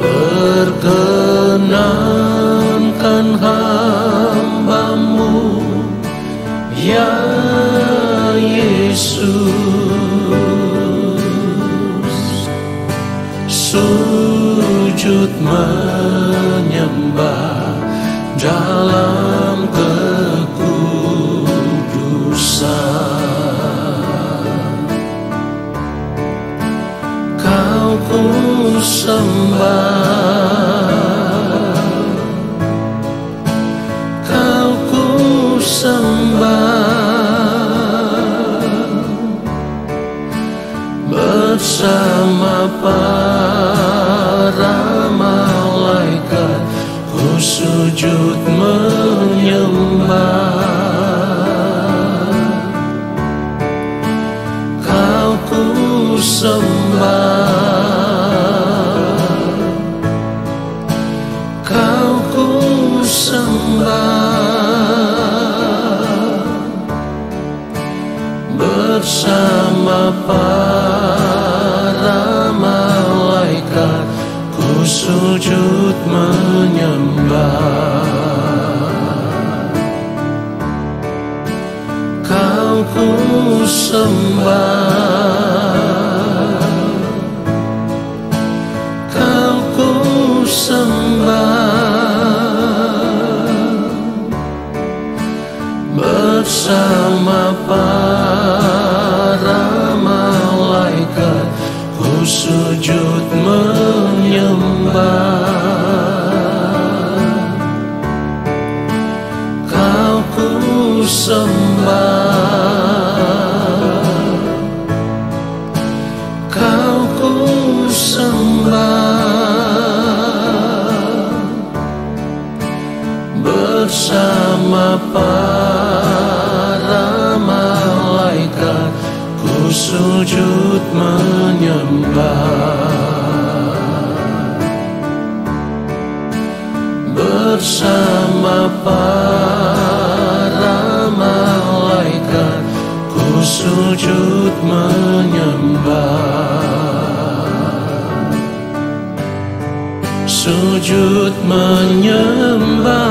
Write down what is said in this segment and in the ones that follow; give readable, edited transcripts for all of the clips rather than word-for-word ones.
Perkenankan hamba-Mu, ya Yesus, sujud menyembah dalam kekudusan. Kau ku sembah, Kau ku sembah, bersama para malaikat ku sujud menyembah. Kau ku sembah, Kau ku sembah, bersama para malaikat ku sujud menyembah. Kau ku sembah, Kau ku sembah, bersama para malaikat ku sujud menyembah. Kau ku sembah, Kau ku sembah, bersama para malaikat ku sujud menyembah. Bersama para malaikat ku sujud menyembah. Sujud menyembah.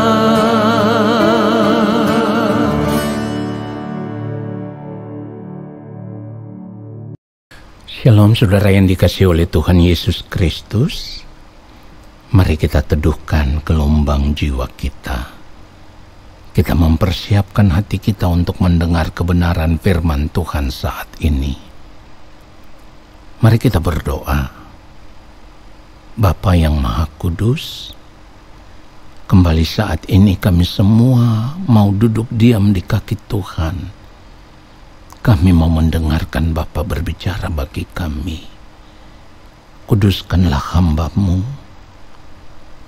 Shalom saudara yang dikasihi oleh Tuhan Yesus Kristus. Mari kita teduhkan gelombang jiwa kita. Kita mempersiapkan hati kita untuk mendengar kebenaran firman Tuhan saat ini. Mari kita berdoa. Bapa yang Maha Kudus, kembali saat ini kami semua mau duduk diam di kaki Tuhan. Kami mau mendengarkan Bapa berbicara bagi kami. Kuduskanlah hamba-Mu,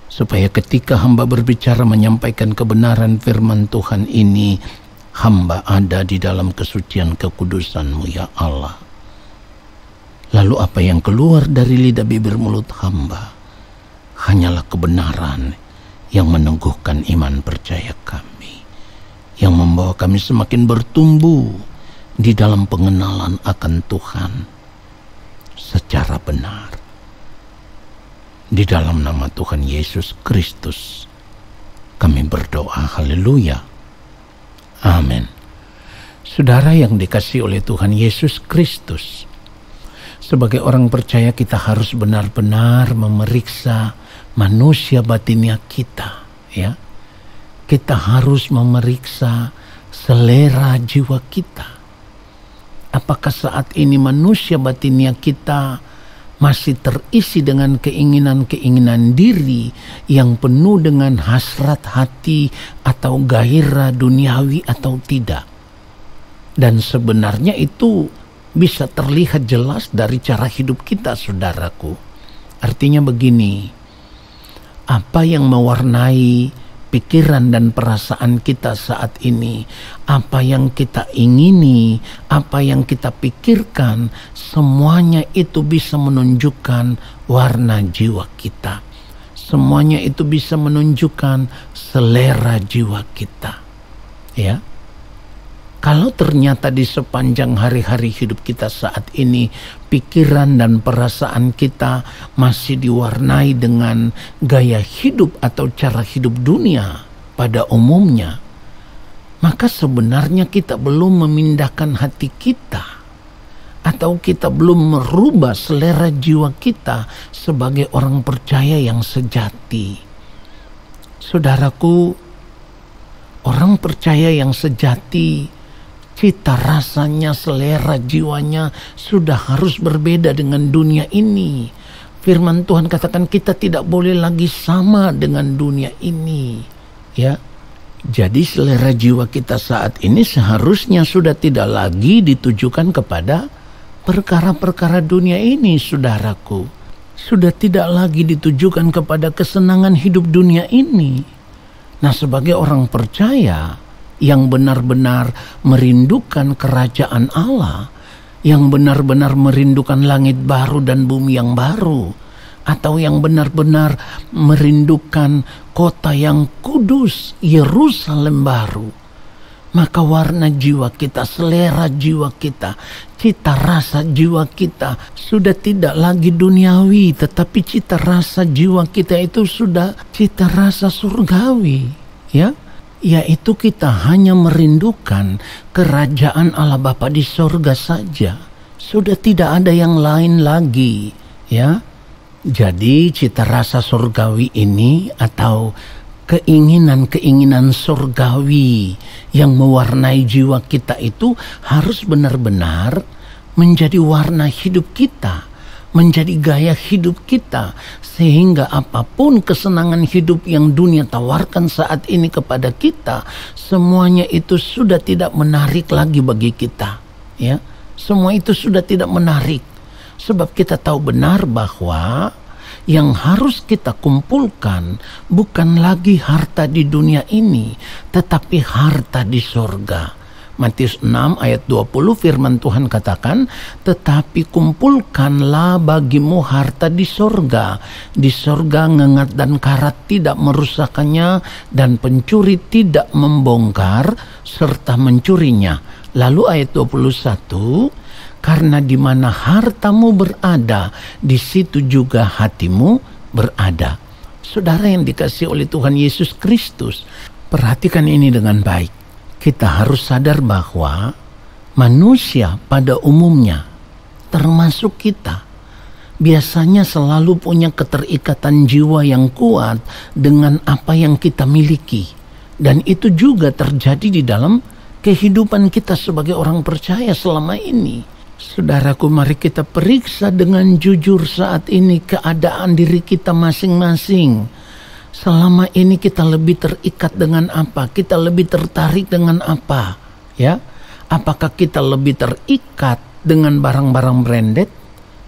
supaya ketika hamba berbicara menyampaikan kebenaran firman Tuhan ini, hamba ada di dalam kesucian kekudusan-Mu ya Allah. Lalu apa yang keluar dari lidah bibir mulut hamba hanyalah kebenaran yang meneguhkan iman percaya kami, yang membawa kami semakin bertumbuh di dalam pengenalan akan Tuhan secara benar. Di dalam nama Tuhan Yesus Kristus kami berdoa, haleluya, amin. Saudara yang dikasihi oleh Tuhan Yesus Kristus, sebagai orang percaya kita harus benar-benar memeriksa manusia batinnya kita, ya. Kita harus memeriksa selera jiwa kita. Apakah saat ini manusia batinnya kita masih terisi dengan keinginan-keinginan diri yang penuh dengan hasrat hati atau gairah duniawi atau tidak? Dan sebenarnya itu bisa terlihat jelas dari cara hidup kita, saudaraku. Artinya begini, apa yang mewarnai pikiran dan perasaan kita saat ini, apa yang kita ingini, apa yang kita pikirkan, semuanya itu bisa menunjukkan warna jiwa kita. Semuanya itu bisa menunjukkan selera jiwa kita. Ya. Kalau ternyata di sepanjang hari-hari hidup kita saat ini, pikiran dan perasaan kita masih diwarnai dengan gaya hidup atau cara hidup dunia pada umumnya, maka sebenarnya kita belum memindahkan hati kita, atau kita belum merubah selera jiwa kita sebagai orang percaya yang sejati. Saudaraku, orang percaya yang sejati, cita rasanya, selera jiwanya sudah harus berbeda dengan dunia ini. Firman Tuhan katakan kita tidak boleh lagi sama dengan dunia ini. Ya, jadi selera jiwa kita saat ini seharusnya sudah tidak lagi ditujukan kepada perkara-perkara dunia ini, saudaraku. Sudah tidak lagi ditujukan kepada kesenangan hidup dunia ini. Nah, sebagai orang percaya yang benar-benar merindukan kerajaan Allah, yang benar-benar merindukan langit baru dan bumi yang baru, atau yang benar-benar merindukan kota yang kudus, Yerusalem baru, maka warna jiwa kita, selera jiwa kita, cita rasa jiwa kita sudah tidak lagi duniawi, tetapi cita rasa jiwa kita itu sudah cita rasa surgawi, ya. Yaitu kita hanya merindukan kerajaan Allah Bapa di sorga saja. Sudah tidak ada yang lain lagi, ya. Jadi cita rasa surgawi ini atau keinginan-keinginan surgawi yang mewarnai jiwa kita itu harus benar-benar menjadi warna hidup kita, menjadi gaya hidup kita, sehingga apapun kesenangan hidup yang dunia tawarkan saat ini kepada kita, semuanya itu sudah tidak menarik lagi bagi kita, ya. Semua itu sudah tidak menarik, sebab kita tahu benar bahwa yang harus kita kumpulkan bukan lagi harta di dunia ini, tetapi harta di sorga. Matius 6 ayat 20 firman Tuhan katakan, tetapi kumpulkanlah bagimu harta di sorga. Di sorga ngengat dan karat tidak merusakkannya, dan pencuri tidak membongkar serta mencurinya. Lalu ayat 21, karena di mana hartamu berada, di situ juga hatimu berada. Saudara yang dikasihi oleh Tuhan Yesus Kristus, perhatikan ini dengan baik. Kita harus sadar bahwa manusia pada umumnya, termasuk kita, biasanya selalu punya keterikatan jiwa yang kuat dengan apa yang kita miliki. Dan itu juga terjadi di dalam kehidupan kita sebagai orang percaya selama ini. Saudaraku, mari kita periksa dengan jujur saat ini keadaan diri kita masing-masing. Selama ini kita lebih terikat dengan apa? Kita lebih tertarik dengan apa? Ya, apakah kita lebih terikat dengan barang-barang branded,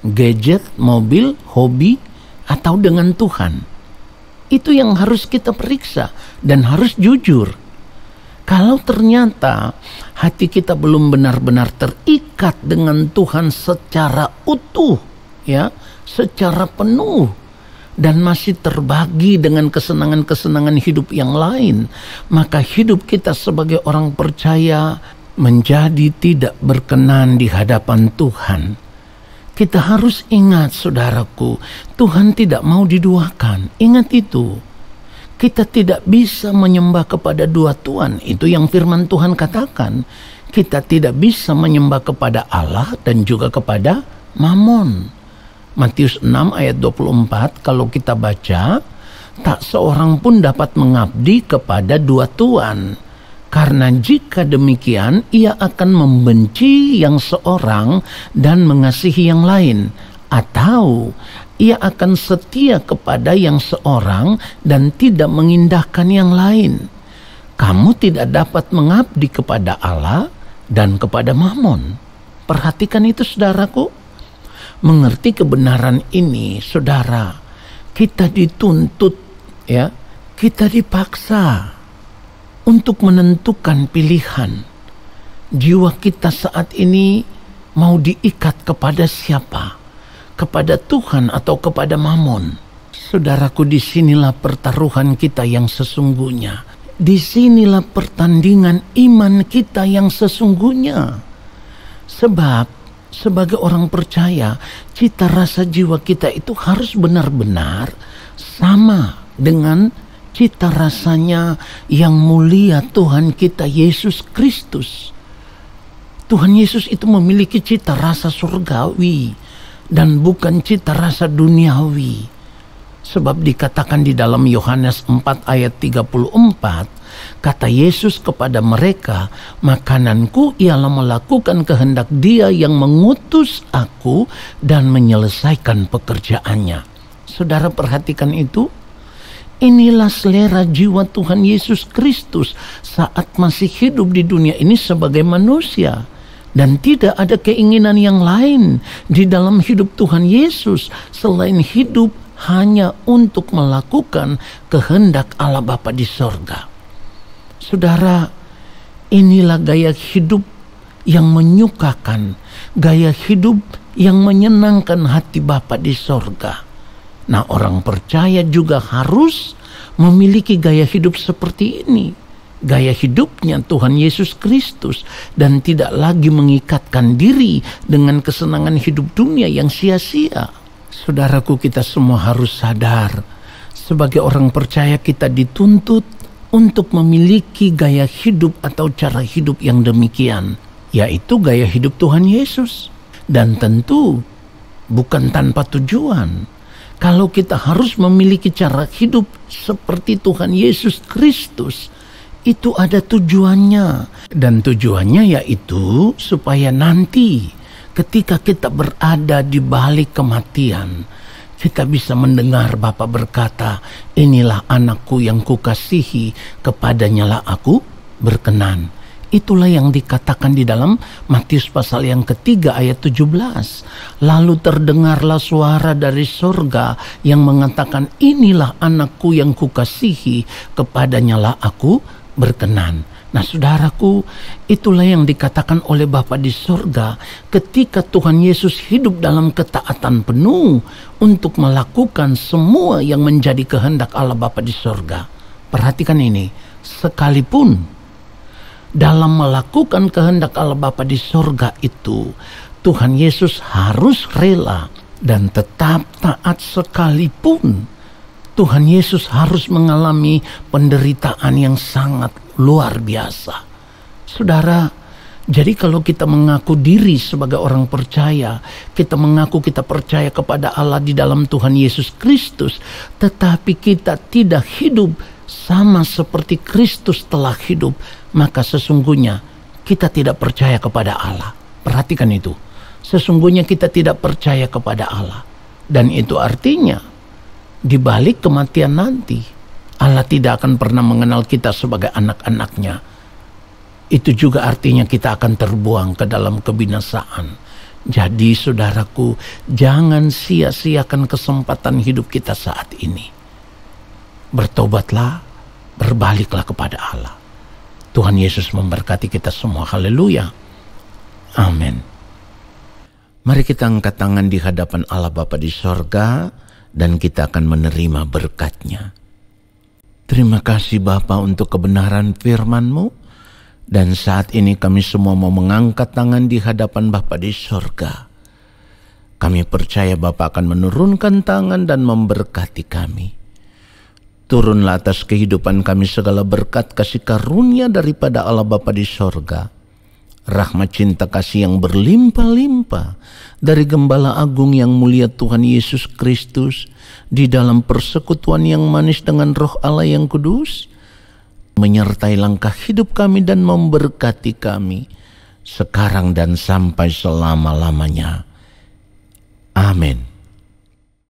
gadget, mobil, hobi, atau dengan Tuhan? Itu yang harus kita periksa dan harus jujur. Kalau ternyata hati kita belum benar-benar terikat dengan Tuhan secara utuh, ya, secara penuh, dan masih terbagi dengan kesenangan-kesenangan hidup yang lain, maka hidup kita sebagai orang percaya menjadi tidak berkenan di hadapan Tuhan. Kita harus ingat, saudaraku, Tuhan tidak mau diduakan. Ingat itu. Kita tidak bisa menyembah kepada dua Tuhan. Itu yang firman Tuhan katakan. Kita tidak bisa menyembah kepada Allah dan juga kepada Mammon. Matius 6 ayat 24 kalau kita baca, tak seorang pun dapat mengabdi kepada dua tuan, karena jika demikian ia akan membenci yang seorang dan mengasihi yang lain, atau ia akan setia kepada yang seorang dan tidak mengindahkan yang lain. Kamu tidak dapat mengabdi kepada Allah dan kepada Mammon. Perhatikan itu, saudaraku. Mengerti kebenaran ini, saudara, kita dituntut, ya, kita dipaksa untuk menentukan pilihan. Jiwa kita saat ini mau diikat kepada siapa? Kepada Tuhan atau kepada Mammon? Saudaraku, disinilah pertaruhan kita yang sesungguhnya. disinilah pertandingan iman kita yang sesungguhnya. Sebab sebagai orang percaya, cita rasa jiwa kita itu harus benar-benar sama dengan cita rasanya yang mulia Tuhan kita Yesus Kristus. Tuhan Yesus itu memiliki cita rasa surgawi dan bukan cita rasa duniawi. Sebab dikatakan di dalam Yohanes 4 ayat 34, kata Yesus kepada mereka, makananku ialah melakukan kehendak Dia yang mengutus aku dan menyelesaikan pekerjaannya. Saudara perhatikan itu. Inilah selera jiwa Tuhan Yesus Kristus saat masih hidup di dunia ini sebagai manusia. Dan tidak ada keinginan yang lain di dalam hidup Tuhan Yesus selain hidup hanya untuk melakukan kehendak Allah Bapa di sorga. Saudara, inilah gaya hidup yang menyukakan, gaya hidup yang menyenangkan hati Bapa di sorga. Nah, orang percaya juga harus memiliki gaya hidup seperti ini. Gaya hidupnya Tuhan Yesus Kristus dan tidak lagi mengikatkan diri dengan kesenangan hidup dunia yang sia-sia. Saudaraku, kita semua harus sadar, sebagai orang percaya kita dituntut untuk memiliki gaya hidup atau cara hidup yang demikian, yaitu gaya hidup Tuhan Yesus. Dan tentu bukan tanpa tujuan. Kalau kita harus memiliki cara hidup seperti Tuhan Yesus Kristus, itu ada tujuannya. Dan tujuannya yaitu supaya nanti ketika kita berada di balik kematian, kita bisa mendengar Bapa berkata, inilah anakku yang kukasihi, kepadanyalah aku berkenan. Itulah yang dikatakan di dalam Matius pasal yang ketiga ayat 17. Lalu terdengarlah suara dari sorga yang mengatakan, inilah anakku yang kukasihi, kepadanyalah aku berkenan. Nah, saudaraku, itulah yang dikatakan oleh Bapa di sorga ketika Tuhan Yesus hidup dalam ketaatan penuh untuk melakukan semua yang menjadi kehendak Allah Bapa di sorga. Perhatikan ini, sekalipun dalam melakukan kehendak Allah Bapa di sorga itu, Tuhan Yesus harus rela dan tetap taat sekalipun. Tuhan Yesus harus mengalami penderitaan yang sangat luar biasa. Saudara, jadi kalau kita mengaku diri sebagai orang percaya, kita mengaku kita percaya kepada Allah di dalam Tuhan Yesus Kristus, tetapi kita tidak hidup sama seperti Kristus telah hidup, maka sesungguhnya kita tidak percaya kepada Allah. Perhatikan itu. Sesungguhnya kita tidak percaya kepada Allah. Dan itu artinya di balik kematian nanti, Allah tidak akan pernah mengenal kita sebagai anak-anaknya. Itu juga artinya kita akan terbuang ke dalam kebinasaan. Jadi saudaraku, jangan sia-siakan kesempatan hidup kita saat ini. Bertobatlah, berbaliklah kepada Allah. Tuhan Yesus memberkati kita semua. Haleluya. Amin. Mari kita angkat tangan di hadapan Allah Bapa di sorga, dan kita akan menerima berkat-Nya. Terima kasih Bapa untuk kebenaran firman-Mu. Dan saat ini kami semua mau mengangkat tangan di hadapan Bapa di sorga. Kami percaya Bapa akan menurunkan tangan dan memberkati kami. Turunlah atas kehidupan kami segala berkat kasih karunia daripada Allah Bapa di sorga. Rahmat cinta kasih yang berlimpah-limpah dari Gembala Agung yang mulia Tuhan Yesus Kristus di dalam persekutuan yang manis dengan Roh Allah yang kudus, menyertai langkah hidup kami dan memberkati kami sekarang dan sampai selama-lamanya. Amin.